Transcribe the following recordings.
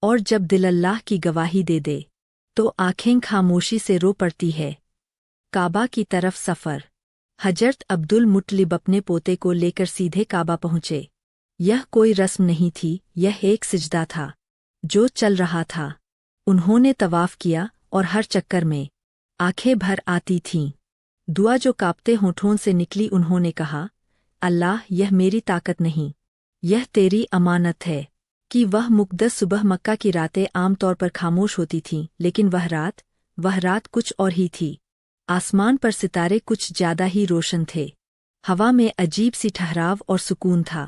اور جب دل اللہ کی گواہی دے دے تو آنکھیں خاموشی سے رو پڑتی ہے۔ کعبہ کی طرف سفر۔ حضرت عبد المطلب اپنے پوتے کو لے کر سیدھے کعبہ پہنچے۔ یہ کوئی رسم نہیں تھی، یہ ایک سجدہ تھا جو چل رہا تھا۔ انہوں نے طواف کیا اور ہر چکر میں آنکھیں بھر آتی تھیں۔ دعا جو کانپتے ہونٹوں سے نکلی، انہوں نے کہا، اللہ، یہ میری طاقت نہیں، یہ تیری امانت ہے۔ کہ وہ مقدس صبح مکہ کی راتیں عام طور پر خاموش ہوتی تھیں، لیکن وہ رات کچھ اور ہی تھی۔ آسمان پر ستارے کچھ زیادہ ہی روشن تھے، ہوا میں عجیب سی ٹھہراو اور سکون تھا،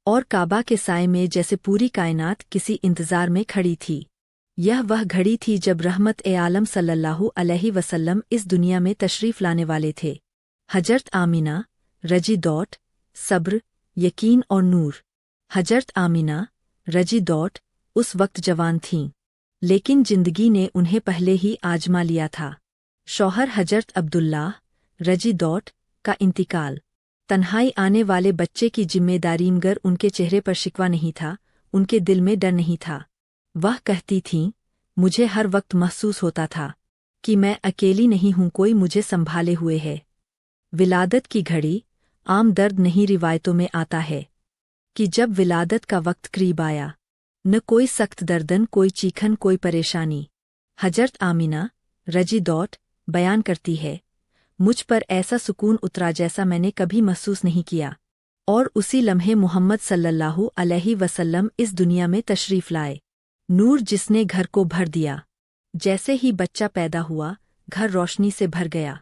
اور کعبہ کے سائے میں جیسے پوری کائنات کسی انتظار میں کھڑی تھی۔ یہ وہ گھڑی تھی جب رحمت عالم صلی اللہ علیہ وسلم اس دنیا میں تشریف لانے والے تھے۔ حضرت آمینہ رضی ڈاٹ صبر، یقین اور نور۔ حضرت آمینہ رضی ڈاٹ اس وقت جوان تھیں، لیکن زندگی نے انہیں پہلے ہی آزما لیا تھا۔ شوہر حضرت عبداللہ رضی ڈاٹ کا انتقال، تنہائی آنے والے بچے کی ذمہ داری، مگر ان کے چہرے پر شکوہ نہیں تھا، ان کے دل میں ڈر نہیں تھا۔ وہ کہتی تھیں، مجھے ہر وقت محسوس ہوتا تھا کہ میں اکیلی نہیں ہوں، کوئی مجھے سنبھالے ہوئے ہے۔ ولادت کی گھڑی عام درد نہیں روایتوں میں آتا ہے کہ جب ولادت کا وقت قریب آیا، نہ کوئی سخت دردن، کوئی چیخن، کوئی پریشانی۔ حضرت آمینہ رضی ڈاٹ بیان کرتی ہے، مجھ پر ایسا سکون اترا جیسا میں نے کبھی محسوس نہیں کیا، اور اسی لمحے محمد صلی اللہ علیہ وسلم اس دنیا میں تشریف لائے، نور جس نے گھر کو بھر دیا۔ جیسے ہی بچہ پیدا ہوا، گھر روشنی سے بھر گیا،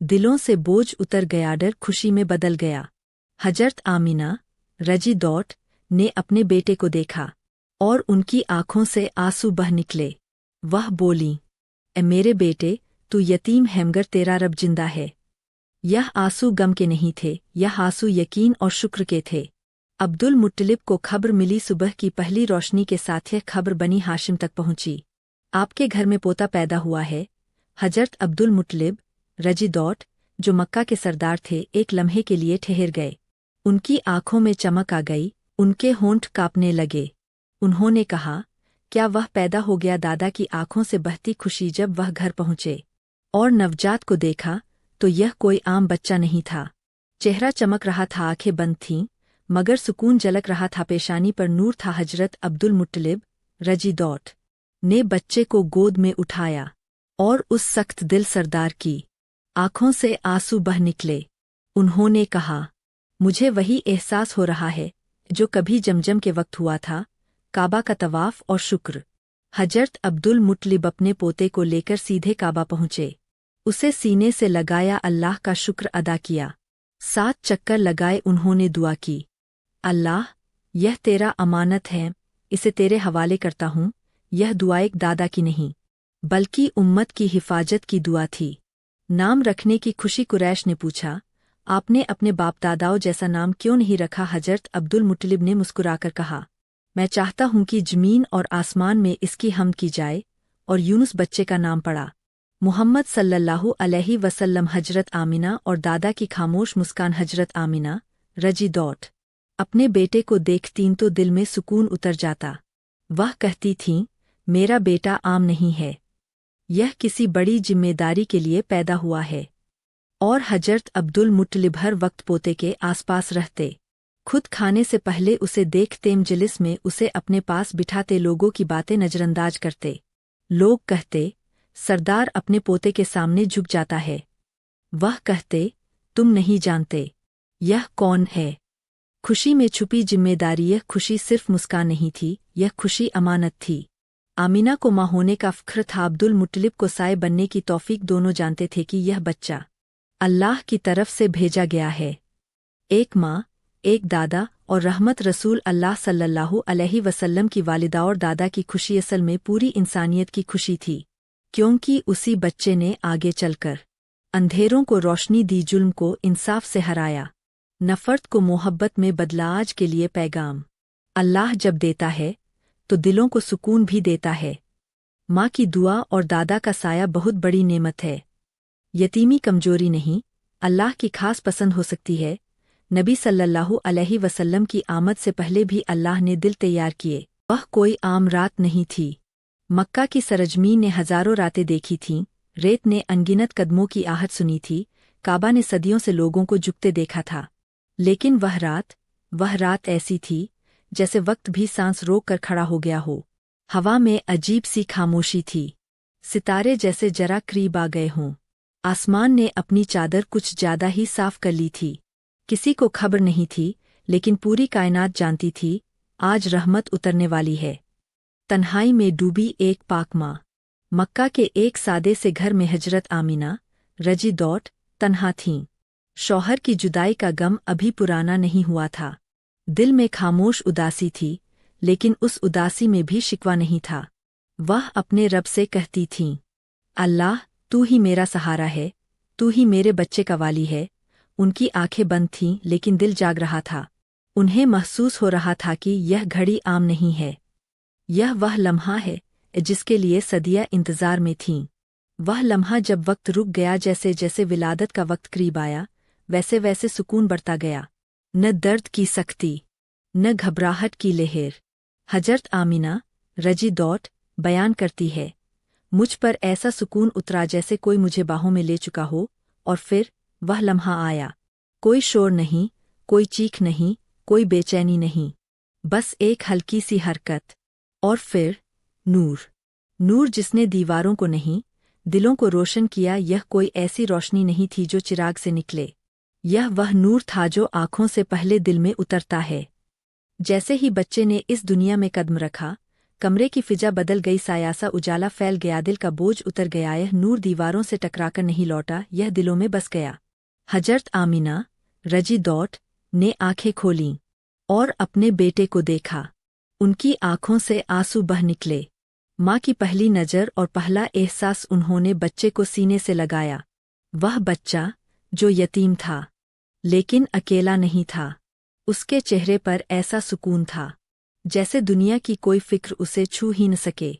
دلوں سے بوجھ اتر گیا، ڈر خوشی میں بدل گیا۔ حضرت آمینہ رضی ڈاٹ نے اپنے بیٹے کو دیکھا اور ان کی آنکھوں سے آنسو بہہ نکلے۔ وہ بولیں، اے میرے بیٹے، تو یتیم ہے مگر تیرا رب زندہ ہے۔ یہ آنسو غم کے نہیں تھے، یہ آنسو یقین اور شکر کے تھے۔ عبد المطلب کو خبر ملی، صبح کی پہلی روشنی کے ساتھ یہ خبر بنی ہاشم تک پہنچی، آپ کے گھر میں پوتا پیدا ہوا ہے۔ حضرت عبد المطلب رضی ڈاٹ جو مکہ کے سردار تھے، ایک لمحے کے لیے ٹھہر گئے، ان کی آنکھوں میں چمک آ گئی، ان کے ہونٹ کانپنے لگے۔ انہوں نے کہا، کیا وہ پیدا ہو گیا؟ دادا کی آنکھوں سے بہتی خوشی جب وہ گھر پہنچے اور نوجات کو دیکھا تو یہ کوئی عام بچہ نہیں تھا، چہرہ چمک رہا تھا، آنکھیں بند تھیں مگر سکون جھلک رہا تھا، پیشانی پر نور تھا۔ حضرت عبد المطلب رضی ڈاٹ نے بچے کو گود میں اٹھایا اور اس سخت دل سردار کی آنکھوں سے آنسو بہہ نکلے۔ انہوں نے کہا، مجھے وہی احساس ہو رہا ہے جو کبھی جمجم کے وقت ہوا تھا، کعبہ کا طواف اور شکر۔ حضرت عبد المطلب اپنے پوتے کو لے کر سیدھے کعبہ پہنچے، اسے سینے سے لگایا، اللہ کا شکر ادا کیا، 7 چکر لگائے، انہوں نے دعا کی، اللہ، یہ تیرا امانت ہے، اسے تیرے حوالے کرتا ہوں۔ یہ دعا ایک دادا کی نہیں بلکہ امت کی حفاظت کی دعا تھی۔ نام رکھنے کی خوشی۔ قریش نے پوچھا، آپ نے اپنے باپ داداؤں جیسا نام کیوں نہیں رکھا؟ حضرت عبد المطلب نے مسکرا کر کہا، میں چاہتا ہوں کہ زمین اور آسمان میں اس کی حمد کی جائے، اور یونس بچے کا نام پڑا۔ محمد صلی اللہ علیہ وسلم۔ حضرت آمینہ اور دادا کی خاموش مسکان۔ حضرت آمینہ رضی ڈاٹ اپنے بیٹے کو دیکھتیں تو دل میں سکون اتر جاتا، وہ کہتی تھیں، میرا بیٹا عام نہیں ہے، یہ کسی بڑی ذمہ داری کے لیے پیدا ہوا ہے۔ اور حضرت عبد المطلب ہر وقت پوتے کے آس پاس رہتے، خود کھانے سے پہلے اسے دیکھتے، مجلس میں اسے اپنے پاس بٹھاتے، لوگوں کی باتیں نظر انداز کرتے۔ لوگ کہتے، سردار اپنے پوتے کے سامنے جھک جاتا ہے، وہ کہتے، تم نہیں جانتے یہ کون ہے۔ خوشی میں چھپی ذمہ داری۔ یہ خوشی صرف مسکان نہیں تھی، یہ خوشی امانت تھی۔ آمینہ کو ماں ہونے کا فخر تھا، عبد المطلب کو سائے بننے کی توفیق۔ دونوں جانتے تھے کہ یہ بچہ اللہ کی طرف سے بھیجا گیا ہے۔ ایک ماں، ایک دادا اور رحمت رسول اللہ صلی اللہ علیہ وسلم کی والدہ اور دادا کی خوشی اصل میں پوری انسانیت کی خوشی تھی، کیونکہ اسی بچے نے آگے چل کر اندھیروں کو روشنی دی، ظلم کو انصاف سے ہرایا، نفرت کو محبت میں بدلا۔ آج کے لیے پیغام، اللہ جب دیتا ہے تو دلوں کو سکون بھی دیتا ہے۔ ماں کی دعا اور دادا کا سایہ بہت بڑی نعمت ہے۔ یتیمی کمزوری نہیں، اللہ کی خاص پسند ہو سکتی ہے۔ نبی صلی اللہ علیہ وسلم کی آمد سے پہلے بھی اللہ نے دل تیار کیے वह कोई आम रात नहीं थी। मक्का की सरजमीन ने हजारों रातें देखी थीं, रेत ने अनगिनत कदमों की आहट सुनी थी, काबा ने सदियों से लोगों को झुकते देखा था। लेकिन वह रात ऐसी थी जैसे वक्त भी सांस रोक कर खड़ा हो गया हो। हवा में अजीब सी खामोशी थी, सितारे जैसे जरा करीब आ गए हों। आसमान ने अपनी चादर कुछ ज्यादा ही साफ कर ली थी। किसी को खबर नहीं थी, लेकिन पूरी कायनात जानती थी, आज रहमत उतरने वाली है। तन्हाई में डूबी एक पाक माँ। मक्का के एक सादे से घर में हजरत आमिना रजी दौट तन्हा थीं। शौहर की जुदाई का गम अभी पुराना नहीं हुआ था। दिल में खामोश उदासी थी, लेकिन उस उदासी में भी शिकवा नहीं था। वह अपने रब से कहती थीं, अल्लाह, तू ही मेरा सहारा है, तू ही मेरे बच्चे का वाली है। उनकी आंखें बंद थीं, लेकिन दिल जाग रहा था। उन्हें महसूस हो रहा था कि यह घड़ी आम नहीं है। यह वह लम्हा है जिसके लिए सदियां इंतजार में थीं। वह लम्हा जब वक्त रुक गया, जैसे जैसे विलादत का वक्त करीब आया, वैसे वैसे सुकून बढ़ता गया। न दर्द की सख्ती, न घबराहट की लहर। हजरत आमिना रजी दौट बयान करती है, मुझ पर ऐसा सुकून उतरा जैसे कोई मुझे बाहों में ले चुका हो। और फिर वह लम्हा आया। कोई शोर नहीं, कोई चीख नहीं, कोई बेचैनी नहीं, बस एक हल्की सी हरकत। और फिर नूर जिसने दीवारों को नहीं, दिलों को रोशन किया। यह कोई ऐसी रोशनी नहीं थी जो चिराग से निकले। यह वह नूर था जो आंखों से पहले दिल में उतरता है। जैसे ही बच्चे ने इस दुनिया में कदम रखा, कमरे की फिजा बदल गई, सायासा उजाला फैल गया, दिल का बोझ उतर गया। यह नूर दीवारों से टकराकर नहीं लौटा, यह दिलों में बस गया। हजरत आमिना रजी दौट ने आंखें खोलीं और अपने बेटे को देखा। उनकी आंखों से आंसू बह निकले। माँ की पहली नज़र और पहला एहसास, उन्होंने बच्चे को सीने से लगाया। वह बच्चा जो यतीम था, लेकिन अकेला नहीं था। उसके चेहरे पर ऐसा सुकून था जैसे दुनिया की कोई फिक्र उसे छू ही न सके।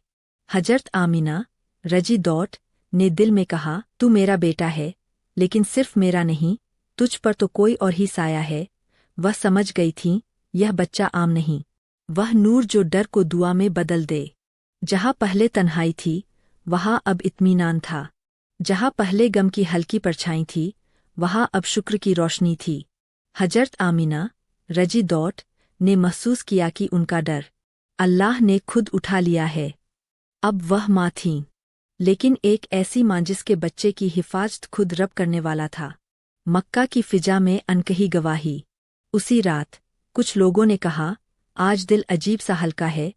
हजरत आमिना रजी दौट ने दिल में कहा, तू मेरा बेटा है, लेकिन सिर्फ मेरा नहीं, तुझ पर तो कोई और ही साया है। वह समझ गई थी, यह बच्चा आम नहीं, वह नूर जो डर को दुआ में बदल दे। जहाँ पहले तन्हाई थी, वहाँ अब इत्मीनान था। जहाँ पहले गम की हल्की परछाई थी, वहाँ अब शुक्र की रोशनी थी। हजरत आमिना रजी दौट ने महसूस किया कि उनका डर अल्लाह ने खुद उठा लिया है। अब वह माँ थीं, लेकिन एक ऐसी माँ जिसके बच्चे की हिफाजत खुद रब करने वाला था। मक्का की फिजा में अनकही गवाही। उसी रात कुछ लोगों ने कहा, आज दिल अजीब सा हल्का है।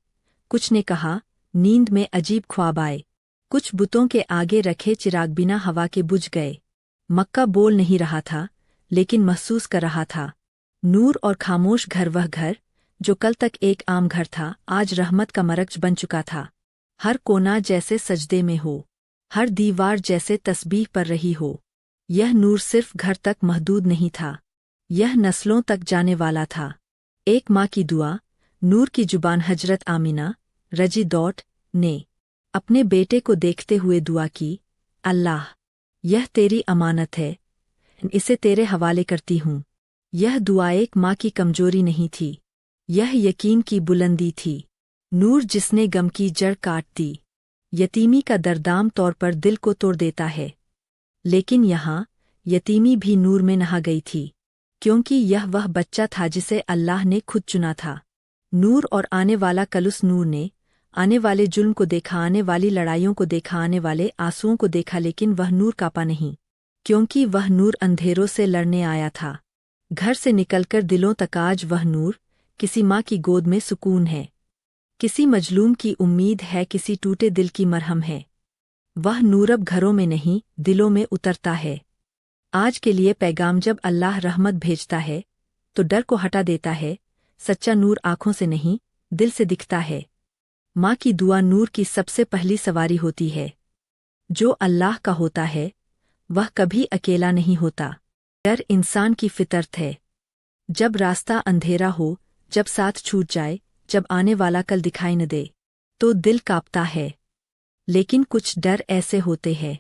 कुछ ने कहा, नींद में अजीब ख्वाब आए। कुछ बुतों के आगे रखे चिराग बिना हवा के बुझ गए। मक्का बोल नहीं रहा था, लेकिन महसूस कर रहा था। नूर और खामोश घर, वह घर जो कल तक एक आम घर था, आज रहमत का मरकज बन चुका था। हर कोना जैसे सजदे में हो, हर दीवार जैसे तस्बीह पर रही हो। यह नूर सिर्फ घर तक महदूद नहीं था, यह नस्लों तक जाने वाला था। एक माँ की दुआ, नूर की जुबान। हजरत आमिना रजी दौट ने अपने बेटे को देखते हुए दुआ की, अल्लाह, यह तेरी अमानत है, इसे तेरे हवाले करती हूँ। यह दुआ एक माँ की कमजोरी नहीं थी, यह यकीन की बुलंदी थी। नूर जिसने गम की जड़ काट दी। यतीमी का दर्दाम तौर पर दिल को तोड़ देता है, लेकिन यहाँ यतीमी भी नूर में नहा गई थी, क्योंकि यह वह बच्चा था जिसे अल्लाह ने खुद चुना था। नूर और आने वाला कल। उस नूर ने आने वाले जुल्म को देखा, आने वाली लड़ाइयों को देखा, आने वाले आंसुओं को देखा, लेकिन वह नूर कांपा नहीं, क्योंकि वह नूर अंधेरों से लड़ने आया था। घर से निकलकर दिलों तक आज वह नूर किसी माँ की गोद में सुकून है, किसी मजलूम की उम्मीद है, किसी टूटे दिल की मरहम है। वह नूर अब घरों में नहीं, दिलों में उतरता है। आज के लिए पैगाम, जब अल्लाह रहमत भेजता है तो डर को हटा देता है। सच्चा नूर आंखों से नहीं, दिल से दिखता है। माँ की दुआ नूर की सबसे पहली सवारी होती है। जो अल्लाह का होता है वह कभी अकेला नहीं होता। डर इंसान की फितरत है। जब रास्ता अंधेरा हो, जब साथ छूट जाए, जब आने वाला कल दिखाई न दे, तो दिल कांपता है। लेकिन कुछ डर ऐसे होते हैं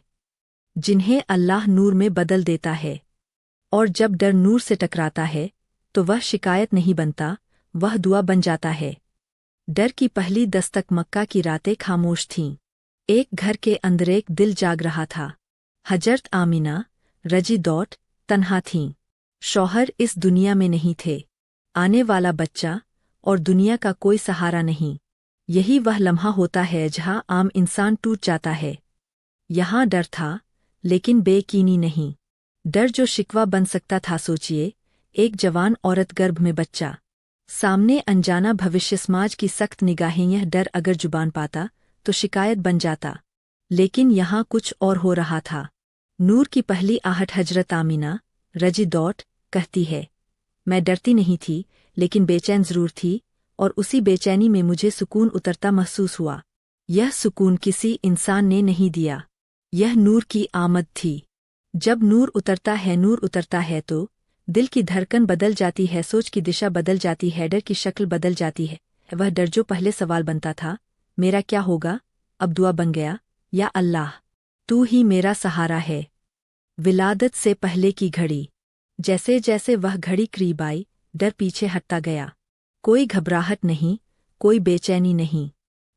जिन्हें अल्लाह नूर में बदल देता है, और जब डर नूर से टकराता है तो वह शिकायत नहीं बनता, वह दुआ बन जाता है। डर की पहली दस्तक मक्का की रातें खामोश थीं। एक घर के अंदर एक दिल जाग रहा था। हजरत आमिना रजी दौट तन्हा थीं। शौहर इस दुनिया में नहीं थे। आने वाला बच्चा और दुनिया का कोई सहारा नहीं। यही वह लम्हा होता है जहाँ आम इंसान टूट जाता है। यहाँ डर था, लेकिन बेकीनी नहीं। डर जो शिकवा बन सकता था। सोचिए, एक जवान औरत गर्भ में बच्चा, सामने अनजाना भविष्य, समाज की सख्त निगाहें। यह डर अगर जुबान पाता तो शिकायत बन जाता। लेकिन यहाँ कुछ और हो रहा था। नूर की पहली आहट। हजरत आमिना रजी दौट कहती है, मैं डरती नहीं थी, लेकिन बेचैन जरूर थी, और उसी बेचैनी में मुझे सुकून उतरता महसूस हुआ। यह सुकून किसी इंसान ने नहीं दिया, यह नूर की आमद थी। जब नूर उतरता है तो दिल की धड़कन बदल जाती है, सोच की दिशा बदल जाती है, डर की शक्ल बदल जाती है। वह डर जो पहले सवाल बनता था, मेरा क्या होगा, अब दुआ बन गया, या अल्लाह तू ही मेरा सहारा है। विलादत से पहले की घड़ी। जैसे जैसे वह घड़ी करीब आई, डर पीछे हटता गया। कोई घबराहट नहीं, कोई बेचैनी नहीं।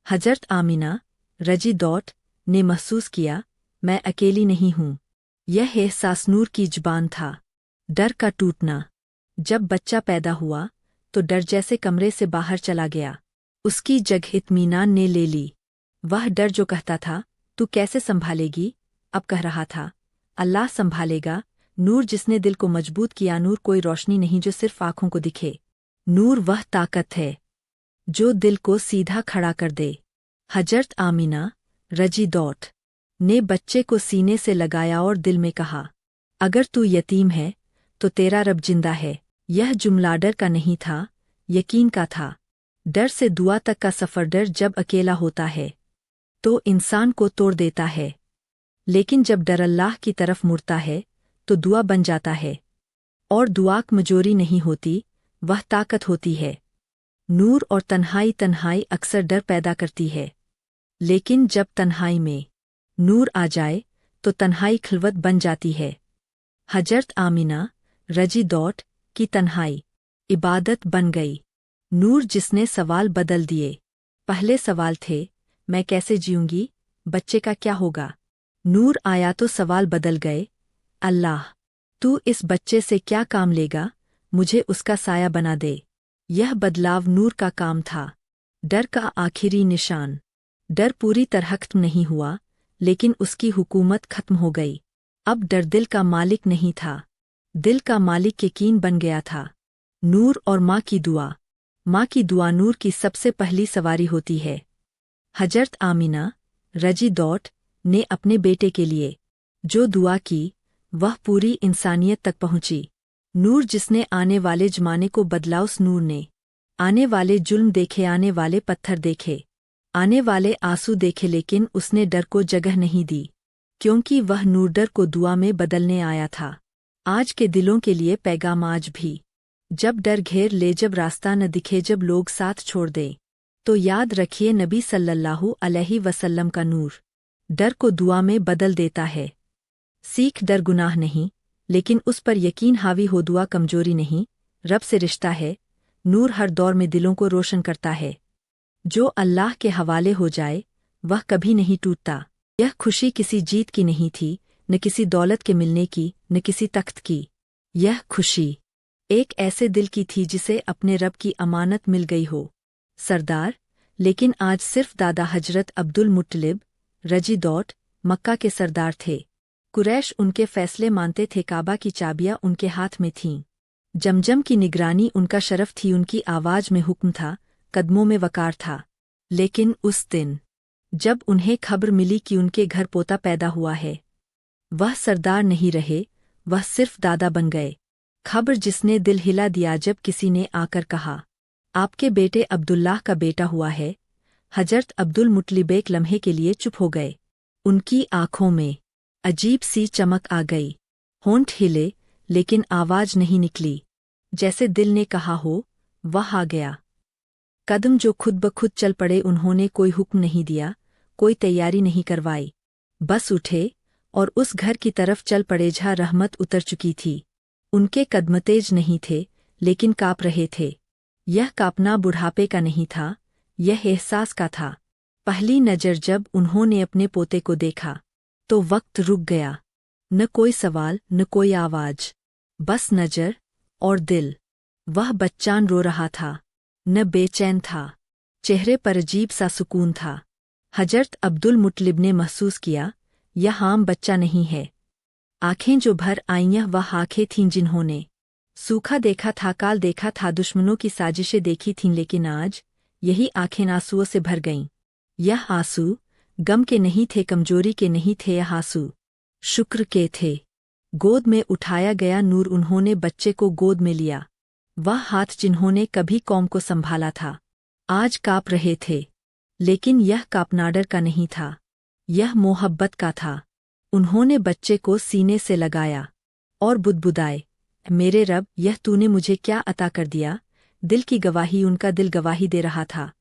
हजरत आमिना रजी दौट ने महसूस किया, मैं अकेली नहीं हूँ। यह एहसास नूर की जुबान था। डर का टूटना। जब बच्चा पैदा हुआ तो डर जैसे कमरे से बाहर चला गया। उसकी जगह इत्मीनान ने ले ली। वह डर जो कहता था, तू कैसे संभालेगी, अब कह रहा था, अल्लाह संभालेगा। नूर जिसने दिल को मजबूत किया। नूर कोई रोशनी नहीं जो सिर्फ आंखों को दिखे। नूर वह ताकत है जो दिल को सीधा खड़ा कर दे। हजरत आमिना रजी दौट ने बच्चे को सीने से लगाया और दिल में कहा, अगर तू यतीम है तो तेरा रब जिंदा है। यह जुमला डर का नहीं था, यकीन का था। डर से दुआ तक का सफ़र। डर जब अकेला होता है तो इंसान को तोड़ देता है, लेकिन जब डर अल्लाह की तरफ मुड़ता है तो दुआ बन जाता है। और दुआ कमजोरी नहीं होती, वह ताकत होती है। नूर और तन्हाई अक्सर डर पैदा करती है, लेकिन जब तन्हाई में नूर आ जाए तो तन्हाई खिलवत बन जाती है। हजरत आमिना रजी दौट की तन्हाई इबादत बन गई। नूर जिसने सवाल बदल दिए। पहले सवाल थे, मैं कैसे जीऊंगी, बच्चे का क्या होगा। नूर आया तो सवाल बदल गए, अल्लाह तू इस बच्चे से क्या काम लेगा, मुझे उसका साया बना दे। यह बदलाव नूर का काम था। डर का आखिरी निशान। डर पूरी तरह खत्म नहीं हुआ, लेकिन उसकी हुकूमत खत्म हो गई। अब डर दिल का मालिक नहीं था, दिल का मालिक यकीन बन गया था। नूर और माँ की दुआ। माँ की दुआ नूर की सबसे पहली सवारी होती है। हजरत आमिना रजी दौट ने अपने बेटे के लिए जो दुआ की, वह पूरी इंसानियत तक पहुंची। नूर जिसने आने वाले जमाने को बदला। उस नूर ने आने वाले जुल्म देखे, आने वाले पत्थर देखे, आने वाले आंसू देखे, लेकिन उसने डर को जगह नहीं दी, क्योंकि वह नूर डर को दुआ में बदलने आया था। आज के दिलों के लिए पैगाम आज भी। जब डर घेर ले, जब रास्ता न दिखे, जब लोग साथ छोड़ दें, तो याद रखिए नबी सल्लल्लाहु अलैहि वसल्लम का नूर डर को दुआ में बदल देता है। सीख डर गुनाह नहीं, लेकिन उस पर यकीन हावी हो। दुआ कमजोरी नहीं, रब से रिश्ता है। नूर हर दौर में दिलों को रोशन करता है। जो अल्लाह के हवाले हो जाए वह कभी नहीं टूटता। यह खुशी किसी जीत की नहीं थी, न किसी दौलत के मिलने की, न किसी तख्त की। यह खुशी एक ऐसे दिल की थी जिसे अपने रब की अमानत मिल गई हो। सरदार, लेकिन आज सिर्फ दादा हजरत अब्दुल मुत्तलिब रजी दौट मक्का के सरदार थे। कुरैश उनके फैसले मानते थे, काबा की चाबियां उनके हाथ में थीं। जमजम की निगरानी उनका शरफ थी, उनकी आवाज में हुक्म था, कदमों में वकार था। लेकिन उस दिन जब उन्हें खबर मिली कि उनके घर पोता पैदा हुआ है, वह सरदार नहीं रहे, वह सिर्फ दादा बन गए। खबर जिसने दिल हिला दिया जब किसी ने आकर कहा, आपके बेटे अब्दुल्लाह का बेटा हुआ है। हजरत अब्दुल मुत्तलिब एक लम्हे के लिए चुप हो गए। उनकी आंखों में अजीब सी चमक आ गई। होंठ हिले, लेकिन आवाज नहीं निकली। जैसे दिल ने कहा हो, वह आ गया। कदम जो खुद ब खुद चल पड़े। उन्होंने कोई हुक्म नहीं दिया, कोई तैयारी नहीं करवाई, बस उठे और उस घर की तरफ चल पड़े जहाँ रहमत उतर चुकी थी। उनके कदम तेज नहीं थे, लेकिन काँप रहे थे। यह काँपना बुढ़ापे का नहीं था, यह एहसास का था। पहली नज़र जब उन्होंने अपने पोते को देखा तो वक्त रुक गया। न कोई सवाल, न कोई आवाज, बस नज़र और दिल। वह बच्चान रो रहा था, न बेचैन था, चेहरे पर अजीब सा सुकून था। हजरत अब्दुल मुत्तलिब ने महसूस किया, यह आम बच्चा नहीं है। आंखें जो भर आईं वह आंखें थीं जिन्होंने सूखा देखा था, काल देखा था, दुश्मनों की साजिशें देखी थीं, लेकिन आज यही आंखें आंसुओं से भर गईं। यह आंसू गम के नहीं थे, कमजोरी के नहीं थे, यह आंसू शुक्र के थे। गोद में उठाया गया नूर, उन्होंने बच्चे को गोद में लिया। वह हाथ जिन्होंने कभी कौम को संभाला था आज काँप रहे थे, लेकिन यह काँपना डर का नहीं था, यह मोहब्बत का था। उन्होंने बच्चे को सीने से लगाया और बुदबुदाए, मेरे रब, यह तूने मुझे क्या अता कर दिया। दिल की गवाही, उनका दिल गवाही दे रहा था,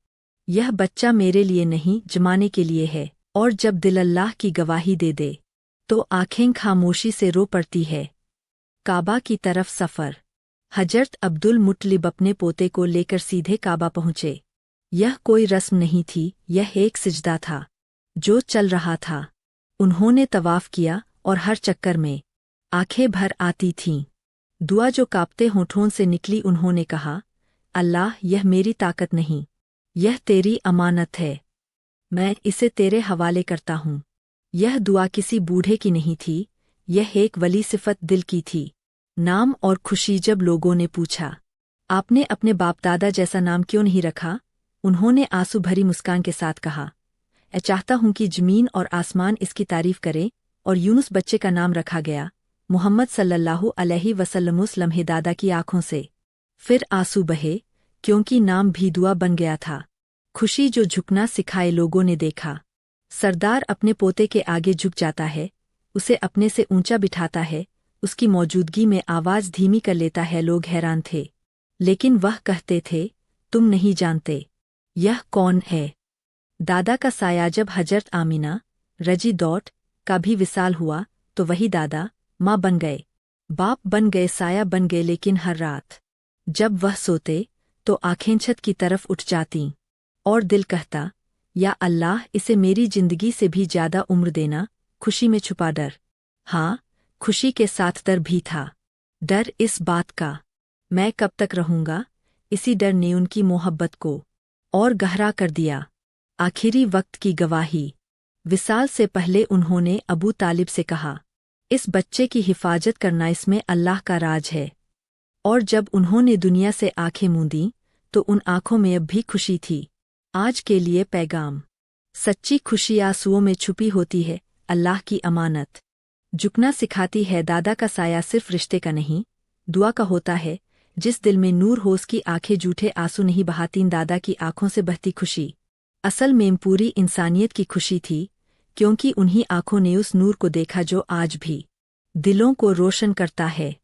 यह बच्चा मेरे लिए नहीं, जमाने के लिए है। और जब दिल अल्लाह की गवाही दे दे तो आंखें खामोशी से रो पड़ती है। काबा की तरफ सफ़र। हजरत अब्दुल मुत्तलिब अपने पोते को लेकर सीधे काबा पहुँचे। यह कोई रस्म नहीं थी, यह एक सिजदा था जो चल रहा था। उन्होंने तवाफ किया और हर चक्कर में आंखें भर आती थीं। दुआ जो कांपते होठों से निकली, उन्होंने कहा, अल्लाह, यह मेरी ताकत नहीं, यह तेरी अमानत है, मैं इसे तेरे हवाले करता हूँ। यह दुआ किसी बूढ़े की नहीं थी, यह एक वली सिफत दिल की थी। नाम और खुशी। जब लोगों ने पूछा, आपने अपने बाप दादा जैसा नाम क्यों नहीं रखा, उन्होंने आंसू भरी मुस्कान के साथ कहा, मैं चाहता हूं कि जमीन और आसमान इसकी तारीफ करे। और यूनुस बच्चे का नाम रखा गया। मुहम्मद सल्लल्लाहु अलैहि वसल्लम। उस लम्हे दादा की आंखों से फिर आंसू बहे, क्योंकि नाम भी दुआ बन गया था। खुशी जो झुकना सिखाए। लोगों ने देखा, सरदार अपने पोते के आगे झुक जाता है, उसे अपने से ऊंचा बिठाता है, उसकी मौजूदगी में आवाज़ धीमी कर लेता है। लोग हैरान थे, लेकिन वह कहते थे, तुम नहीं जानते यह कौन है। दादा का साया। जब हजरत आमिना रजी दौट का भी विसाल हुआ तो वही दादा माँ बन गए, बाप बन गए, साया बन गए। लेकिन हर रात जब वह सोते तो आंखें छत की तरफ उठ जातीं और दिल कहता, या अल्लाह, इसे मेरी जिंदगी से भी ज्यादा उम्र देना। खुशी में छुपा डर। हाँ, खुशी के साथ डर भी था। डर इस बात का, मैं कब तक रहूंगा। इसी डर ने उनकी मोहब्बत को और गहरा कर दिया। आखिरी वक्त की गवाही। विसाल से पहले उन्होंने अबू तालिब से कहा, इस बच्चे की हिफाजत करना, इसमें अल्लाह का राज है। और जब उन्होंने दुनिया से आंखें मूंदी तो उन आंखों में अब भी खुशी थी। आज के लिए पैगाम। सच्ची खुशी आंसुओं में छुपी होती है। अल्लाह की अमानत झुकना सिखाती है। दादा का साया सिर्फ रिश्ते का नहीं, दुआ का होता है। जिस दिल में नूर हो उसकी आंखें झूठे आंसू नहीं बहातीं। दादा की आंखों से बहती खुशी असल में पूरी इंसानियत की खुशी थी, क्योंकि उन्हीं आंखों ने उस नूर को देखा जो आज भी दिलों को रोशन करता है।